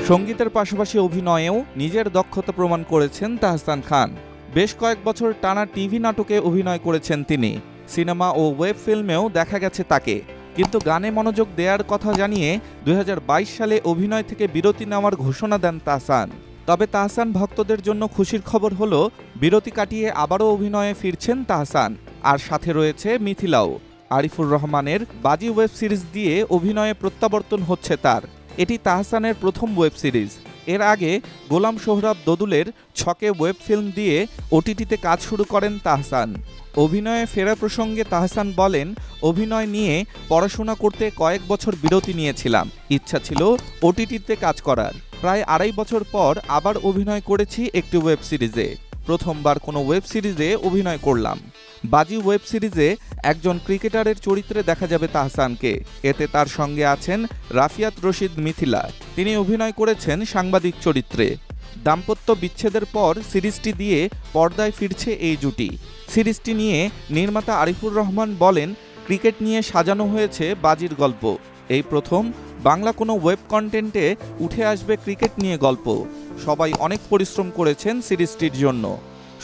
সঙ্গীতের পাশাপাশি অভিনয়েও নিজের দক্ষতা প্রমাণ করেছেন তাহসান খান। বেশ কয়েক বছর টানা টিভি নাটকে অভিনয় করেছেন তিনি। সিনেমা ও ওয়েব ফিল্মেও দেখা গেছে তাকে। কিন্তু গানে মনোযোগ দেওয়ার কথা জানিয়ে 2022 সালে অভিনয় থেকে বিরতি নেওয়ার ঘোষণা দেন তাহসান। তবে তাহসান ভক্তদের জন্য খুশির খবর হলো, বিরতি কাটিয়ে আবারও অভিনয়ে ফিরছেন তাহসান। আর সাথে রয়েছে মিথিলাও। আরিফুর রহমানের বাজি ওয়েব সিরিজ দিয়ে অভিনয়ে প্রত্যাবর্তন হচ্ছে তার। এটি তাহসানের প্রথম ওয়েব সিরিজ। এর আগে গোলাম সোহরাব দোদুলের ছকে ওয়েব ফিল্ম দিয়ে ওটিটিতে কাজ শুরু করেন তাহসান। অভিনয়ে ফেরা প্রসঙ্গে তাহসান বলেন, অভিনয় নিয়ে পড়াশোনা করতে কয়েক বছর বিরতি নিয়েছিলাম। ইচ্ছা ছিল ওটিটিতে কাজ করার। প্রায় 2.5 বছর পর আবার অভিনয় করেছি একটি ওয়েব সিরিজে। প্রথমবার কোনো ওয়েব সিরিজে অভিনয় করলাম। বাজি ওয়েব সিরিজে একজন ক্রিকেটারের চরিত্রে দেখা যাবে তাহসানকে। এতে তার সঙ্গে আছেন রাফিয়াত রশিদ মিথিলা। তিনি অভিনয় করেছেন সাংবাদিক চরিত্রে। দাম্পত্য বিচ্ছেদের পর সিরিজটি দিয়ে পর্দায় ফিরছে এই জুটি। সিরিজটি নিয়ে নির্মাতা আরিফুর রহমান বলেন, ক্রিকেট নিয়ে সাজানো হয়েছে বাজির গল্প। এই প্রথম বাংলা কোনো ওয়েব কন্টেন্টে উঠে আসবে ক্রিকেট নিয়ে গল্প। সবাই অনেক পরিশ্রম করেছেন সিরিজটির জন্য।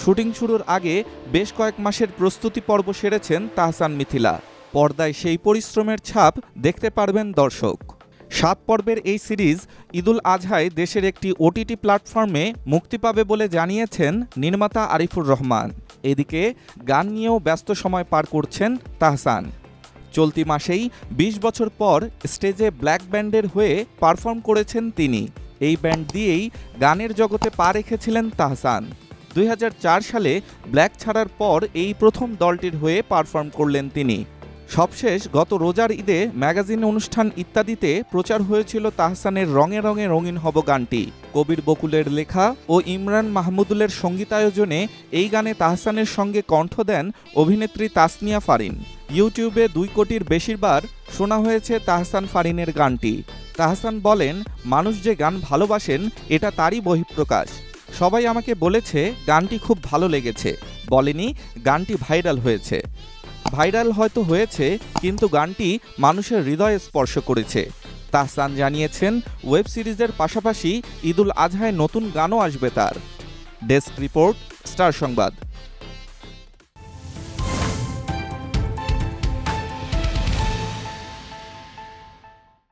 শুটিং শুরুর আগে বেশ কয়েক মাসের প্রস্তুতি পর্ব সেরেছেন তাহসান মিথিলা। পর্দায় সেই পরিশ্রমের ছাপ দেখতে পারবেন দর্শক। 7 পর্বের এই সিরিজ ঈদুল আজহায় দেশের একটি ওটিটি প্ল্যাটফর্মে মুক্তি পাবে বলে জানিয়েছেন নির্মাতা আরিফুর রহমান। এদিকে গান নিয়েও ব্যস্ত সময় পার করছেন তাহসান। চলতি মাসেই 20 বছর পর স্টেজে ব্ল্যাক ব্যান্ডের হয়ে পারফর্ম করেছেন তিনি। এই ব্যান্ড দিয়েই গানের জগতে পা রেখেছিলেন তাহসান। 2004 সালে ব্ল্যাক ছাড়ার পর এই প্রথম দলটির হয়ে পারফর্ম করলেন তিনি। সবশেষ গত রোজার ঈদে ম্যাগাজিন অনুষ্ঠান ইত্যাদিতে প্রচার হয়েছিল তাহসানের রঙে রঙে রঙিন হব গানটি। কবির বকুলের লেখা ও ইমরান মাহমুদুলের সঙ্গীতায়োজনে এই গানে তাহসানের সঙ্গে কণ্ঠ দেন অভিনেত্রী তাসনিয়া ফারিন। ইউটিউবে 2 কোটির বেশিরবার শোনা হয়েছে তাহসান ফারিনের গানটি। তাহসান বলেন, মানুষ যে গান ভালোবাসেন এটা তারই বহিঃপ্রকাশ। সবাই আমাকে বলেছে গানটি খুব ভালো লেগেছে, বলেনি গানটি ভাইরাল হয়েছে। ভাইরাল হয়তো হয়েছে, কিন্তু গানটি মানুষের হৃদয়ে স্পর্শ করেছে। তাহসান জানিয়েছেন, ওয়েব সিরিজের পাশাপাশি ঈদুল আজহায় নতুন গানও আসবে তার। ডেস্ক রিপোর্ট, স্টার সংবাদ।